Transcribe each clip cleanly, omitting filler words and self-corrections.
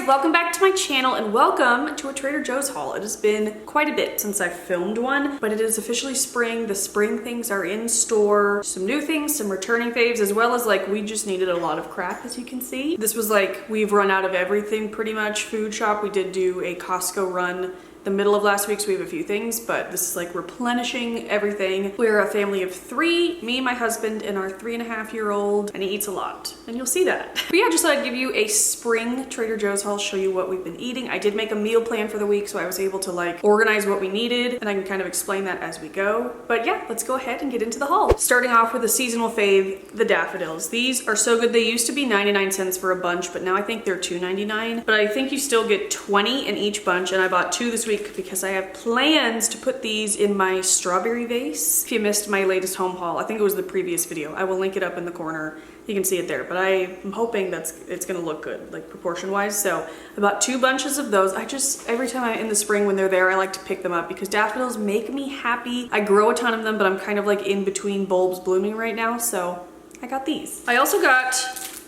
welcome back to my channel and welcome to a Trader Joe's haul. It has been quite a bit since I filmed one, but it is officially spring. The spring things are in store. Some new things, some returning faves, as well as like we just needed a lot of crap, as you can see. This was like, we've run out of everything pretty much. Food shop, we did do a Costco run the middle of last week, so we have a few things, but this is like replenishing everything. We're a family of 3, me, my husband, and our 3.5-year-old, and he eats a lot, and you'll see that. But yeah, just thought I'd give you a spring Trader Joe's haul, show you what we've been eating. I did make a meal plan for the week, so I was able to like organize what we needed, and I can kind of explain that as we go. But yeah, let's go ahead and get into the haul. Starting off with a seasonal fave, the daffodils. These are so good. They used to be 99 cents for a bunch, but now I think they're $2.99. But I think you still get 20 in each bunch, and I bought 2 this week because I have plans to put these in my strawberry vase. If you missed my latest home haul, I think it was the previous video, I will link it up in the corner. You can see it there, but I'm hoping it's gonna look good, like proportion wise. So I bought 2 bunches of those. Every time I'm in the spring when they're there, I like to pick them up because daffodils make me happy. I grow a ton of them, but I'm kind of like in between bulbs blooming right now, so I got these. I also got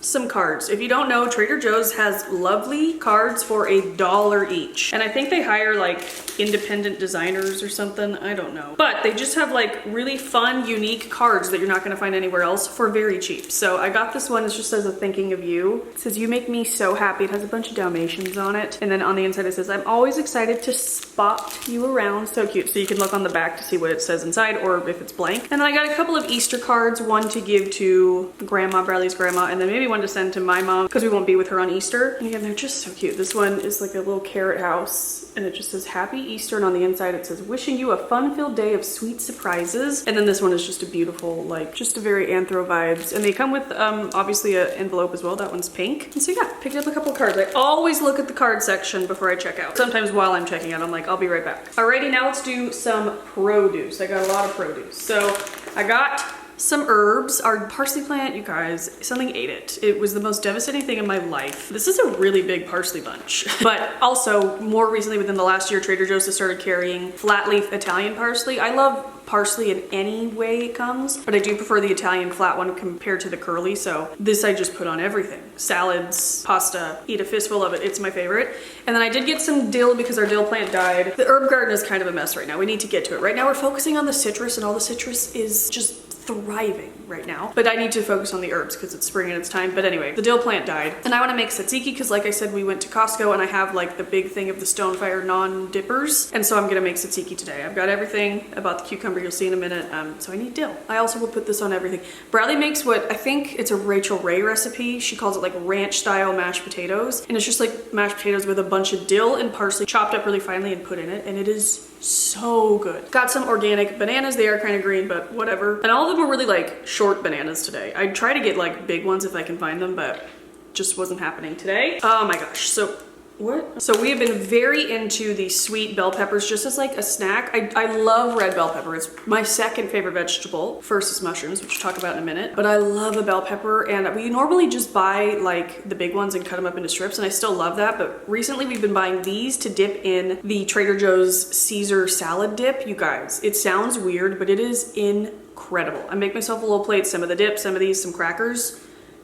some cards. If you don't know, Trader Joe's has lovely cards for $1 each. And I think they hire like independent designers or something, I don't know. But they just have like really fun, unique cards that you're not gonna find anywhere else for very cheap. So I got this one, it just says a thinking of you. It says, you make me so happy. It has a bunch of Dalmatians on it. And then on the inside it says, I'm always excited to spot you around. So cute. So you can look on the back to see what it says inside or if it's blank. And then I got a couple of Easter cards, one to give to grandma, Bradley's grandma, and then maybe one to send to my mom because we won't be with her on Easter. And again, they're just so cute. This one is like a little carrot house and it just says Happy Easter, and on the inside it says wishing you a fun-filled day of sweet surprises. And then this one is just a beautiful, like just a very anthro vibes, and they come with obviously an envelope as well. That one's pink. And so yeah, picked up a couple of cards. I always look at the card section before I check out. Sometimes while I'm checking out I'm like, I'll be right back. Alrighty, now let's do some produce. I got a lot of produce. So I got some herbs. Our parsley plant, you guys, something ate it. It was the most devastating thing in my life. This is a really big parsley bunch. But also, more recently within the last year, Trader Joe's has started carrying flat leaf Italian parsley. I love parsley in any way it comes, but I do prefer the Italian flat one compared to the curly, so this I just put on everything. Salads, pasta, eat a fistful of it. It's my favorite. And then I did get some dill because our dill plant died. The herb garden is kind of a mess right now. We need to get to it. Right now we're focusing on the citrus, and all the citrus is just thriving right now, but I need to focus on the herbs because it's spring and it's time. But anyway, the dill plant died, and I want to make tzatziki because like I said, we went to Costco and I have like the big thing of the Stonefire non-dippers, and so I'm gonna make tzatziki today. I've got everything. About the cucumber you'll see in a minute, so I need dill. I also will put this on everything. Bradley makes what I think it's a Rachel Ray recipe. She calls it like ranch style mashed potatoes, and it's just like mashed potatoes with a bunch of dill and parsley chopped up really finely and put in it, and it is so good. Got some organic bananas. They are kind of green, but whatever. And all of them are really like short bananas today. I try to get like big ones if I can find them, but just wasn't happening today. Oh my gosh. So we have been very into the sweet bell peppers just as like a snack. I love red bell pepper. It's my second favorite vegetable. First is mushrooms, which we'll talk about in a minute. But I love a bell pepper, and we normally just buy like the big ones and cut them up into strips, and I still love that. But recently we've been buying these to dip in the Trader Joe's Caesar salad dip. You guys, it sounds weird, but it is incredible. I make myself a little plate, some of the dip, some of these, some crackers.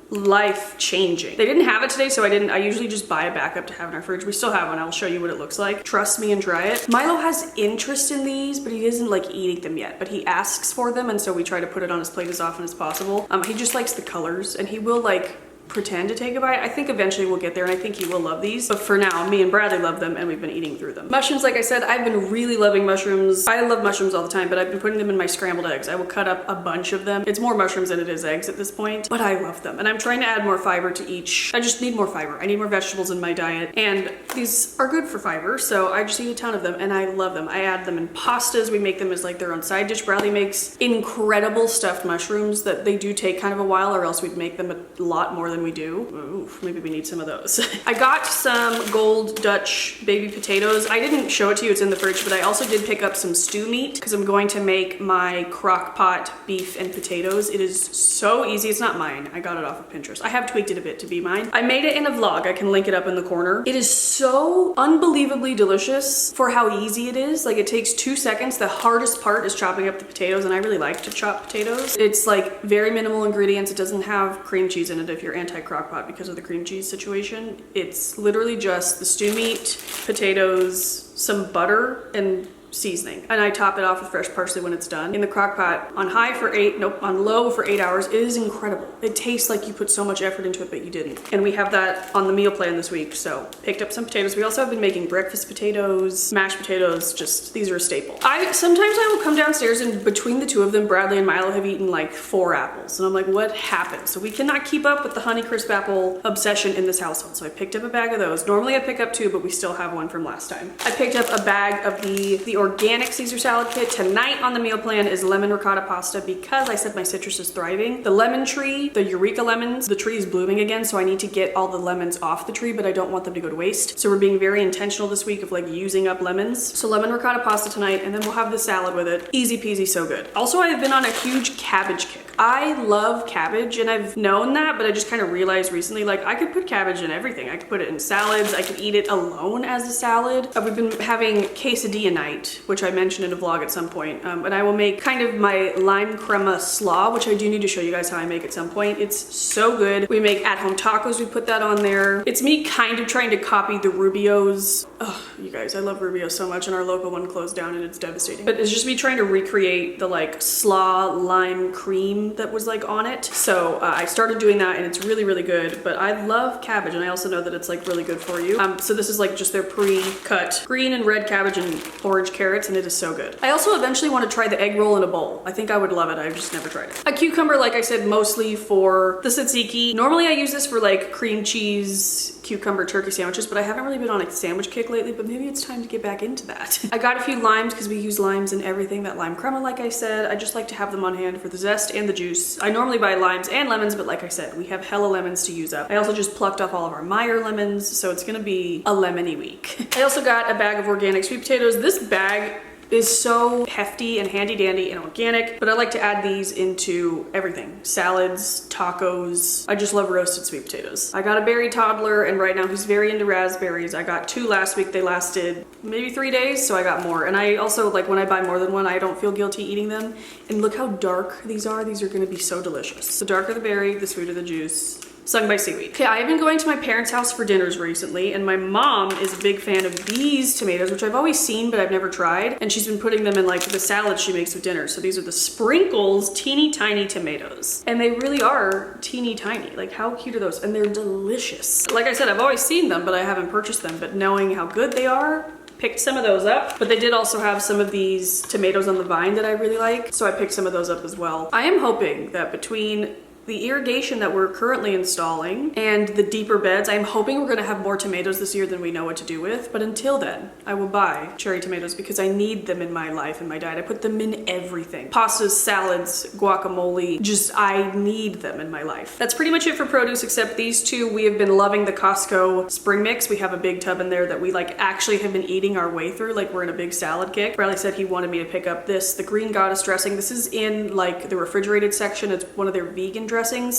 Life changing. They didn't have it today, so I usually just buy a backup to have in our fridge. We still have one. I'll show you what it looks like. Trust me and try it. Milo has interest in these, but he isn't like eating them yet, but he asks for them, and so we try to put it on his plate as often as possible. He just likes the colors, and he will like pretend to take a bite. I think eventually we'll get there, and I think he will love these, but for now me and Bradley love them, and we've been eating through them. Mushrooms, like I said, I've been really loving mushrooms. I love mushrooms all the time, but I've been putting them in my scrambled eggs. I will cut up a bunch of them. It's more mushrooms than it is eggs at this point, but I love them, and I'm trying to add more fiber to each. I just need more fiber. I need more vegetables in my diet, and these are good for fiber, so I just eat a ton of them, and I love them. I add them in pastas. We make them as like their own side dish. Bradley makes incredible stuffed mushrooms that they do take kind of a while, or else we'd make them a lot more than we do. Oof, maybe we need some of those. I got some Gold Dutch baby potatoes. I didn't show it to you, it's in the fridge, but I also did pick up some stew meat because I'm going to make my crock pot beef and potatoes. It is so easy. It's not mine. I got it off of Pinterest. I have tweaked it a bit to be mine. I made it in a vlog. I can link it up in the corner. It is so unbelievably delicious for how easy it is. Like, it takes 2 seconds. The hardest part is chopping up the potatoes, and I really like to chop potatoes. It's like very minimal ingredients. It doesn't have cream cheese in it if you're anti-crock pot because of the cream cheese situation. It's literally just the stew meat, potatoes, some butter, and seasoning, and I top it off with fresh parsley when it's done in the crock pot on on low for 8 hours. It is incredible. It tastes like you put so much effort into it, but you didn't. And we have that on the meal plan this week, so picked up some potatoes. We also have been making breakfast potatoes, mashed potatoes, just these are a staple. Sometimes I will come downstairs and between the two of them, Bradley and Milo have eaten like 4 apples, and I'm like, what happened? So we cannot keep up with the Honeycrisp apple obsession in this household, so I picked up a bag of those. Normally I pick up 2, but we still have one from last time. I picked up a bag of the organic Caesar salad kit. Tonight on the meal plan is lemon ricotta pasta because I said my citrus is thriving. The lemon tree, the Eureka lemons, the tree is blooming again, so I need to get all the lemons off the tree, but I don't want them to go to waste. So we're being very intentional this week of like using up lemons. So lemon ricotta pasta tonight, and then we'll have the salad with it. Easy peasy, so good. Also, I have been on a huge cabbage kick. I love cabbage, and I've known that, but I just kind of realized recently, like I could put cabbage in everything. I could put it in salads. I could eat it alone as a salad. We've been having quesadilla night, which I mentioned in a vlog at some point, and I will make kind of my lime crema slaw, which I do need to show you guys how I make at some point. It's so good. We make at-home tacos. We put that on there. It's me kind of trying to copy the Rubio's. Oh, you guys, I love Rubio so much, and our local one closed down and it's devastating. But it's just me trying to recreate the like slaw lime cream that was like on it. So I started doing that and it's really, really good, but I love cabbage and I also know that it's like really good for you. So this is like just their pre-cut green and red cabbage and orange carrots, and it is so good. I also eventually want to try the egg roll in a bowl. I think I would love it. I've just never tried it. A cucumber, like I said, mostly for the tzatziki. Normally I use this for like cream cheese, cucumber turkey sandwiches, but I haven't really been on a sandwich kick lately, but maybe it's time to get back into that. I got a few limes because we use limes in everything. That lime crema, like I said, I just like to have them on hand for the zest and the juice. I normally buy limes and lemons, but like I said, we have hella lemons to use up. I also just plucked off all of our Meyer lemons, so it's gonna be a lemony week. I also got a bag of organic sweet potatoes. This bag is so hefty and handy dandy and organic, but I like to add these into everything. Salads, tacos. I just love roasted sweet potatoes. I got a berry toddler, and right now he's very into raspberries. I got 2 last week. They lasted maybe 3 days, so I got more. And I also, like when I buy more than one, I don't feel guilty eating them. And look how dark these are. These are gonna be so delicious. The darker the berry, the sweeter the juice. Sung by seaweed. Okay, I have been going to my parents' house for dinners recently, and my mom is a big fan of these tomatoes, which I've always seen, but I've never tried. And she's been putting them in like the salad she makes with dinner. So these are the Sprinkles teeny tiny tomatoes. And they really are teeny tiny. Like how cute are those? And they're delicious. Like I said, I've always seen them, but I haven't purchased them. But knowing how good they are, picked some of those up. But they did also have some of these tomatoes on the vine that I really like, so I picked some of those up as well. I am hoping that between the irrigation that we're currently installing and the deeper beds, I'm hoping we're gonna have more tomatoes this year than we know what to do with. But until then, I will buy cherry tomatoes because I need them in my life and my diet. I put them in everything. Pastas, salads, guacamole, just I need them in my life. That's pretty much it for produce, except these two. We have been loving the Costco spring mix. We have a big tub in there that we like actually have been eating our way through. Like we're in a big salad kick. Bradley said he wanted me to pick up this, the green goddess dressing. This is in like the refrigerated section. It's one of their vegan dressings,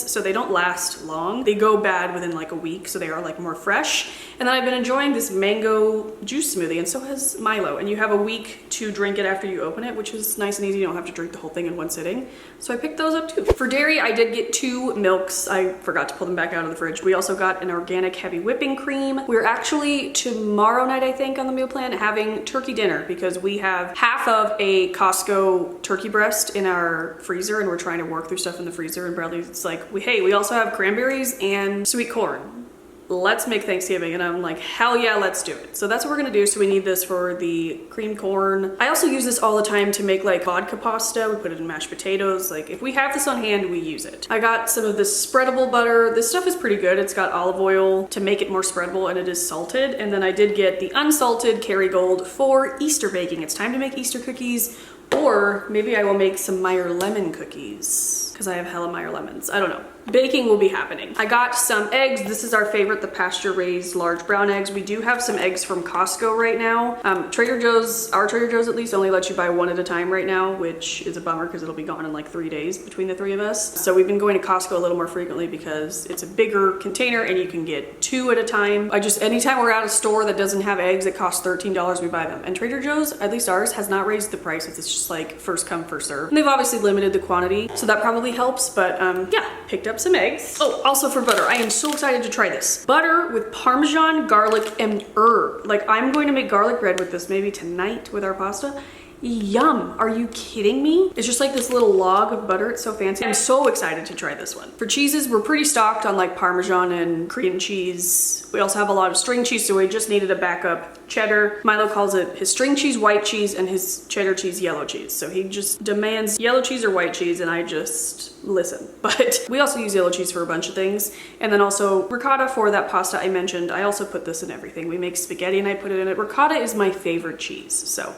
so they don't last long. They go bad within like a week, so they are like more fresh. And then I've been enjoying this mango juice smoothie, and so has Milo. And you have a week to drink it after you open it, which is nice and easy. You don't have to drink the whole thing in one sitting. So I picked those up too. For dairy, I did get 2 milks. I forgot to pull them back out of the fridge. We also got an organic heavy whipping cream. We're actually tomorrow night, I think, on the meal plan having turkey dinner because we have half of a Costco turkey breast in our freezer, and we're trying to work through stuff in the freezer. And Bradley's like, hey, we also have cranberries and sweet corn. Let's make Thanksgiving. And I'm like, hell yeah, let's do it. So that's what we're gonna do. So we need this for the cream corn. I also use this all the time to make like vodka pasta. We put it in mashed potatoes. Like if we have this on hand, we use it. I got some of this spreadable butter. This stuff is pretty good. It's got olive oil to make it more spreadable, and it is salted. And then I did get the unsalted Kerrygold for Easter baking. It's time to make Easter cookies, or maybe I will make some Meyer lemon cookies because I have hella Meyer lemons. I don't know. Baking will be happening. I got some eggs. This is our favorite, the pasture raised large brown eggs. We do have some eggs from Costco right now. Trader Joe's, our Trader Joe's at least, only lets you buy 1 at a time right now, which is a bummer because it'll be gone in like 3 days between the 3 of us. So we've been going to Costco a little more frequently because it's a bigger container and you can get 2 at a time. Anytime we're at a store that doesn't have eggs that cost $13, we buy them. And Trader Joe's, at least ours, has not raised the prices. It's just like first come, first serve. And they've obviously limited the quantity, so that probably helps. But yeah, picked up up some eggs. Oh, also for butter, I am so excited to try this. Butter with Parmesan, garlic, and herb. Like, I'm going to make garlic bread with this maybe tonight with our pasta. Yum, are you kidding me? It's just like this little log of butter, it's so fancy. I'm so excited to try this one. For cheeses, we're pretty stocked on like Parmesan and cream cheese. We also have a lot of string cheese, so we just needed a backup cheddar. Milo calls it his string cheese, white cheese, and his cheddar cheese, yellow cheese. So he just demands yellow cheese or white cheese, and I just listen. But we also use yellow cheese for a bunch of things. And then also ricotta for that pasta I mentioned. I also put this in everything. We make spaghetti and I put it in it. Ricotta is my favorite cheese, so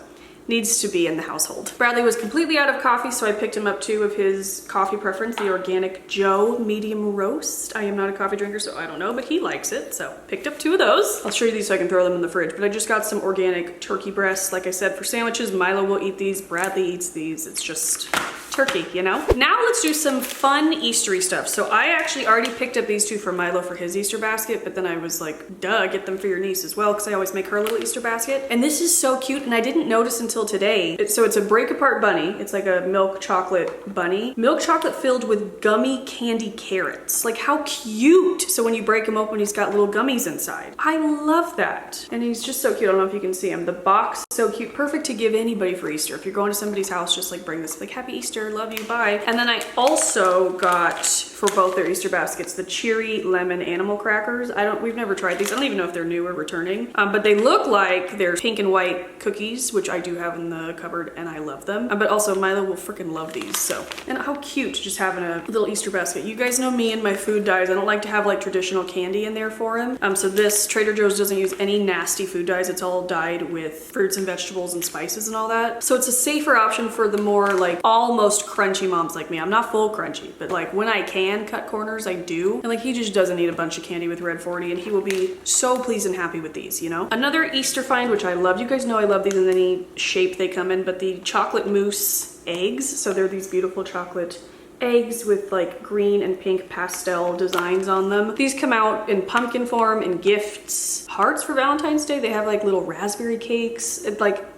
needs to be in the household. Bradley was completely out of coffee, so I picked him up 2 of his coffee preference, the Organic Joe medium roast. I am not a coffee drinker, so I don't know, but he likes it, so picked up 2 of those. I'll show you these so I can throw them in the fridge, but I just got some organic turkey breasts. Like I said, for sandwiches, Milo will eat these, Bradley eats these. It's just turkey, you know? Now let's do some fun Eastery stuff. So I actually already picked up these 2 for Milo for his Easter basket, but then I was like, duh, get them for your niece as well, because I always make her a little Easter basket. And this is so cute, and I didn't notice until today. So it's a break apart bunny. It's like a milk chocolate bunny. Milk chocolate filled with gummy candy carrots. Like, how cute. So when you break him open, he's got little gummies inside. I love that. And he's just so cute. I don't know if you can see him. The box, so cute. Perfect to give anybody for Easter. If you're going to somebody's house, just like bring this, like, happy Easter, love you, bye. And then I also got, for both their Easter baskets, the cherry lemon animal crackers. We've never tried these. I don't even know if they're new or returning, but they look like they're pink and white cookies, which I do have in the cupboard and I love them. But also Milo will freaking love these, so. And how cute just having a little Easter basket. You guys know me and my food dyes. I don't like to have like traditional candy in there for him. So this Trader Joe's doesn't use any nasty food dyes. It's all dyed with fruits and vegetables and spices and all that. So it's a safer option for the more like almost crunchy moms like me. I'm not full crunchy, but like when I can cut corners, I do. And like he just doesn't eat a bunch of candy with Red 40 and he will be so pleased and happy with these, you know? Another Easter find, which I love. You guys know I love these in any shape they come in, but the chocolate mousse eggs. So they're these beautiful chocolate eggs with like green and pink pastel designs on them. These come out in pumpkin form and gifts. Hearts for Valentine's Day. They have like little raspberry cakes.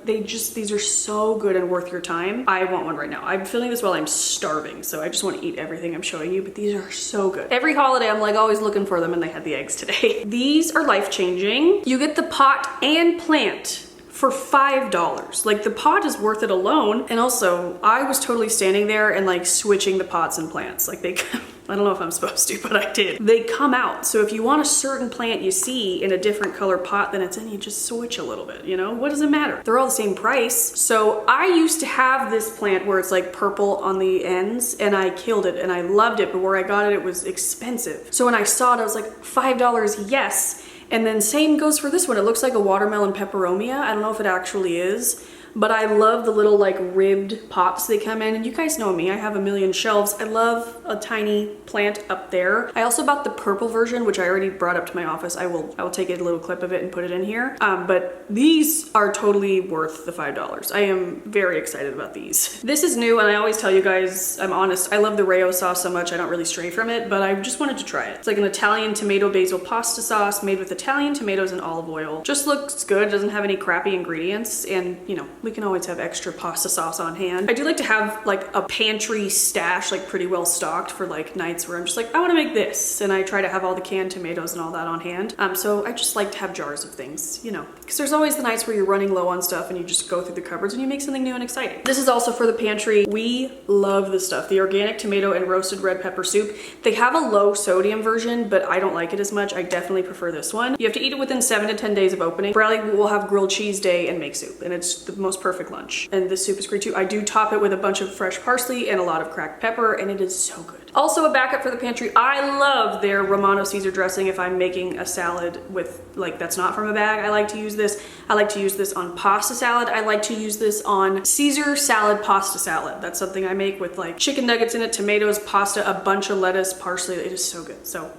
These are so good and worth your time. I want one right now. I'm feeling this while I'm starving, so I just want to eat everything I'm showing you, but these are so good. Every holiday I'm like always looking for them and they had the eggs today. These are life-changing. You get the pot and plant for $5. Like the pot is worth it alone. And also I was totally standing there and like switching the pots and plants. Like I don't know if I'm supposed to, but I did. They come out. So if you want a certain plant you see in a different color pot than it's in, you just switch a little bit, you know? What does it matter? They're all the same price. So I used to have this plant where it's like purple on the ends and I killed it and I loved it, but where I got it, it was expensive. So when I saw it, I was like, $5, yes. And then same goes for this one. It looks like a watermelon peperomia. I don't know if it actually is, but I love the little like ribbed pots they come in. And you guys know me, I have a million shelves. I love a tiny plant up there. I also bought the purple version, which I already brought up to my office. I will take a little clip of it and put it in here. But these are totally worth the $5. I am very excited about these. This is new and I always tell you guys, I'm honest, I love the Rayo sauce so much I don't really stray from it, but I just wanted to try it. It's like an Italian tomato basil pasta sauce made with Italian tomatoes and olive oil. Just looks good, doesn't have any crappy ingredients, and you know, we can always have extra pasta sauce on hand. I do like to have like a pantry stash, like pretty well stocked for like nights where I'm just like, I want to make this. And I try to have all the canned tomatoes and all that on hand. So I just like to have jars of things, you know, because there's always the nights where you're running low on stuff and you just go through the cupboards and you make something new and exciting. This is also for the pantry. We love this stuff. The organic tomato and roasted red pepper soup. They have a low sodium version, but I don't like it as much. I definitely prefer this one. You have to eat it within 7 to 10 days of opening. Bradley will have grilled cheese day and make soup, and it's the most perfect lunch. And this soup is great too. I do top it with a bunch of fresh parsley and a lot of cracked pepper, and it is so good. Also a backup for the pantry, I love their Romano Caesar dressing if I'm making a salad with, like, that's not from a bag. I like to use this. I like to use this on pasta salad. I like to use this on Caesar salad pasta salad. That's something I make with like chicken nuggets in it, tomatoes, pasta, a bunch of lettuce, parsley. It is so good. So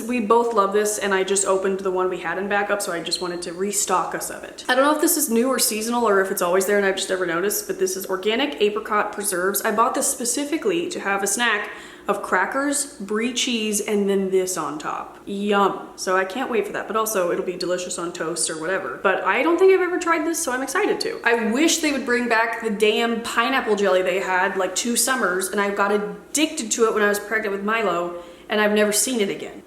we both love this, and I just opened the one we had in backup, so I just wanted to restock us of it. I don't know if this is new or seasonal or if it's always there and I've just never noticed, but this is organic apricot preserves. I bought this specifically to have a snack of crackers, brie cheese, and then this on top. Yum. So I can't wait for that, but also it'll be delicious on toast or whatever. But I don't think I've ever tried this, so I'm excited to. I wish they would bring back the damn pineapple jelly they had like 2 summers, and I got addicted to it when I was pregnant with Milo. and I've never seen it again.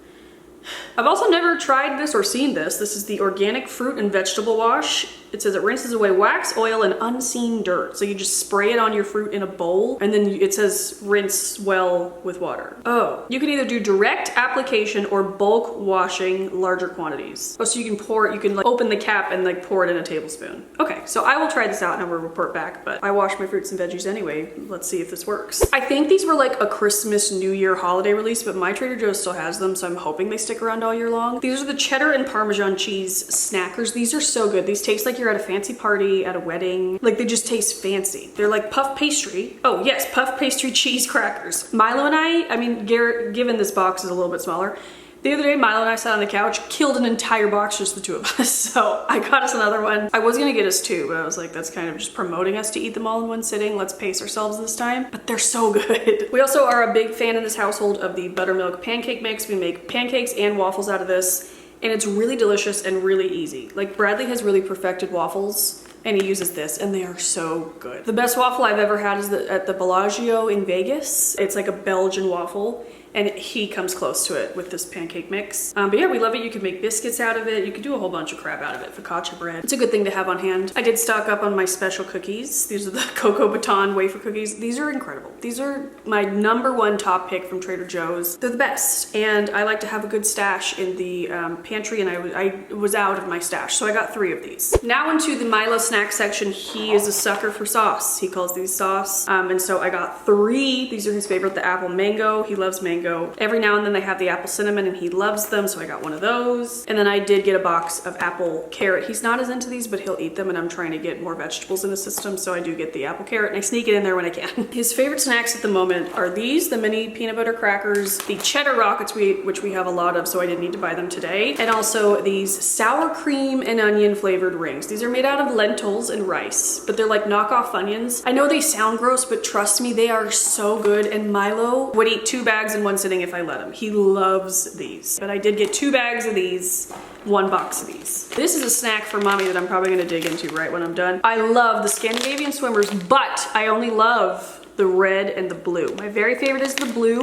I've also never tried this or seen this. This is the organic fruit and vegetable wash. It says it rinses away wax, oil, and unseen dirt. So you just spray it on your fruit in a bowl, and then it says rinse well with water. Oh, you can either do direct application or bulk washing larger quantities. Oh, so you can pour it, you can like open the cap and like pour it in a tablespoon. Okay, so I will try this out and I will report back, but I wash my fruits and veggies anyway. Let's see if this works. I think these were like a Christmas, New Year holiday release, but my Trader Joe's still has them, so I'm hoping they stick around all year long. These are the cheddar and Parmesan cheese snackers. These are so good. These taste like you're at a fancy party, at a wedding. Like they just taste fancy. They're like puff pastry. Oh yes, puff pastry cheese crackers. Milo and I mean, Garrett, given this box is a little bit smaller, the other day Milo and I sat on the couch, killed an entire box, just the two of us. So I got us another one. I was gonna get us two, but I was like, that's kind of just promoting us to eat them all in one sitting. Let's pace ourselves this time. But they're so good. We also are a big fan in this household of the buttermilk pancake mix. We make pancakes and waffles out of this, and it's really delicious and really easy. Like Bradley has really perfected waffles, and he uses this, and they are so good. The best waffle I've ever had is at the Bellagio in Vegas. It's like a Belgian waffle, and he comes close to it with this pancake mix. But yeah, we love it. You can make biscuits out of it. You can do a whole bunch of crap out of it, focaccia bread. It's a good thing to have on hand. I did stock up on my special cookies. These are the Cocoa Baton wafer cookies. These are incredible. These are my #1 top pick from Trader Joe's. They're the best, and I like to have a good stash in the pantry, and I was out of my stash, so I got 3 of these. Now into the Milo snack section. He is a sucker for sauce. He calls these sauce, and so I got 3. These are his favorite, the apple mango. He loves mango. Every now and then they have the apple cinnamon and he loves them, so I got one of those. And then I did get a box of apple carrot. He's not as into these, but he'll eat them, and I'm trying to get more vegetables in his system, so I do get the apple carrot and I sneak it in there when I can. His favorite snacks at the moment are these, the mini peanut butter crackers, the cheddar rockets, which we have a lot of, so I didn't need to buy them today, and also these sour cream and onion flavored rings. These are made out of lentils and rice, but they're like knockoff onions. I know they sound gross, but trust me, they are so good, and Milo would eat 2 bags in one sitting if I let him. He loves these. But I did get 2 bags of these, 1 box of these. This is a snack for mommy that I'm probably gonna dig into right when I'm done. I love the Scandinavian swimmers, but I only love the red and the blue. My very favorite is the blue.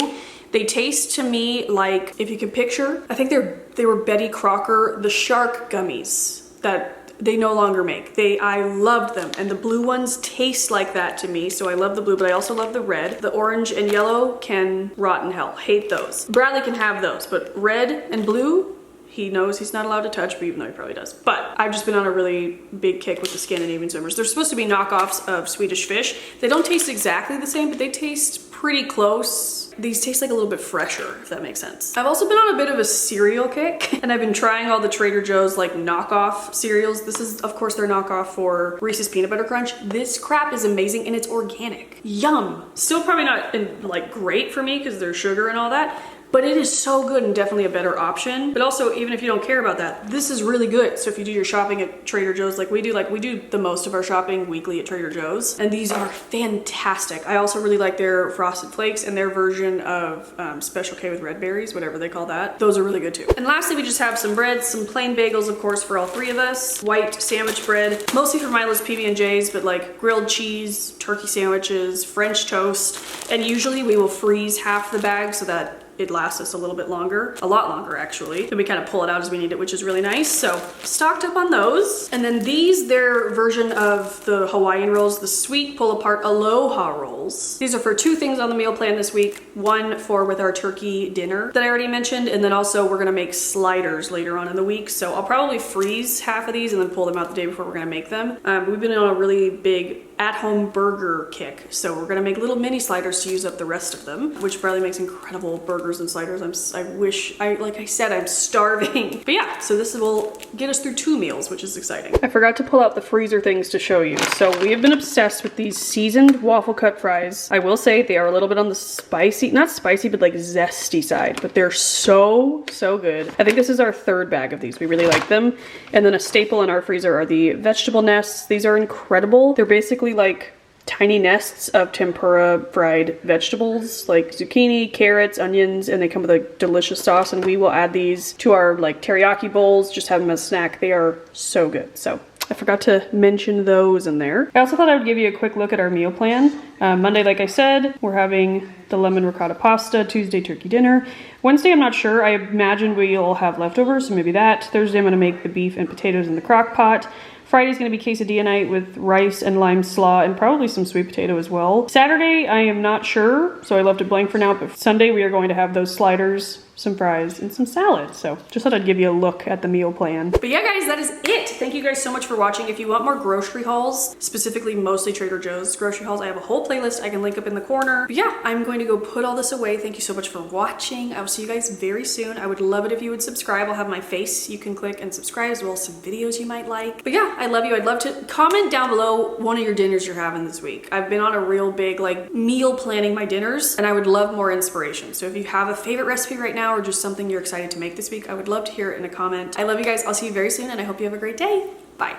They taste to me like, if you can picture, I think they were Betty Crocker, the shark gummies that they no longer make. I loved them, and the blue ones taste like that to me, so I love the blue, but I also love the red. The orange and yellow can rot in hell. Hate those. Bradley can have those, but red and blue, he knows he's not allowed to touch, but even though he probably does. But I've just been on a really big kick with the Scandinavian swimmers. They're supposed to be knockoffs of Swedish fish. They don't taste exactly the same, but they taste pretty close. These taste like a little bit fresher, if that makes sense. I've also been on a bit of a cereal kick, and I've been trying all the Trader Joe's like knockoff cereals. This is, of course, their knockoff for Reese's Peanut Butter Crunch. This crap is amazing, and it's organic. Yum. Still probably not like great for me because there's sugar and all that, but it is so good and definitely a better option. But also, even if you don't care about that, this is really good. So if you do your shopping at Trader Joe's like we do the most of our shopping weekly at Trader Joe's, and these are fantastic. I also really like their Frosted Flakes and their version of Special K with red berries, whatever they call that. Those are really good too. And lastly, we just have some bread, some plain bagels, of course, for all 3 of us. White sandwich bread, mostly for Milo's PB&Js, but like grilled cheese, turkey sandwiches, French toast, and usually we will freeze half the bag so that it lasts us a little bit longer, a lot longer actually. Then we kind of pull it out as we need it, which is really nice. So stocked up on those. And then these, their version of the Hawaiian rolls, the sweet pull apart aloha rolls. These are for 2 things on the meal plan this week. One for with our turkey dinner that I already mentioned, and then also we're gonna make sliders later on in the week. So I'll probably freeze half of these and then pull them out the day before we're gonna make them. We've been on a really big at-home burger kick, so we're gonna make little mini sliders to use up the rest of them, which Bradley makes incredible burgers and sliders. Like I said, I'm starving. But yeah, so this will get us through 2 meals, which is exciting. I forgot to pull out the freezer things to show you. So we have been obsessed with these seasoned waffle cut fries. I will say they are a little bit on the spicy, not spicy, but like zesty side, but they're so good. I think this is our 3rd bag of these. We really like them. And then a staple in our freezer are the vegetable nests. These are incredible. They're basically like tiny nests of tempura fried vegetables like zucchini, carrots, onions, and they come with a delicious sauce, and we will add these to our like teriyaki bowls, just have them as a snack. They are so good. So I forgot to mention those in there. I also thought I would give you a quick look at our meal plan. Monday, like I said, we're having the lemon ricotta pasta. Tuesday, turkey dinner. Wednesday, I'm not sure. I imagine we'll have leftovers, so maybe that. Thursday, I'm gonna make the beef and potatoes in the crock pot. Friday's gonna be quesadilla night with rice and lime slaw and probably some sweet potato as well. Saturday, I am not sure, so I left it blank for now, but Sunday we are going to have those sliders, some fries, and some salad. So just thought I'd give you a look at the meal plan. But yeah, guys, that is it. Thank you guys so much for watching. If you want more grocery hauls, specifically mostly Trader Joe's grocery hauls, I have a whole playlist I can link up in the corner. But yeah, I'm going to go put all this away. Thank you so much for watching. I will see you guys very soon. I would love it if you would subscribe. I'll have my face. You can click and subscribe, as well as some videos you might like. But yeah, I love you. I'd love to comment down below one of your dinners you're having this week. I've been on a real big like meal planning my dinners, and I would love more inspiration. So if you have a favorite recipe right now, or just something you're excited to make this week, I would love to hear it in a comment. I love you guys. I'll see you very soon, and I hope you have a great day. Bye.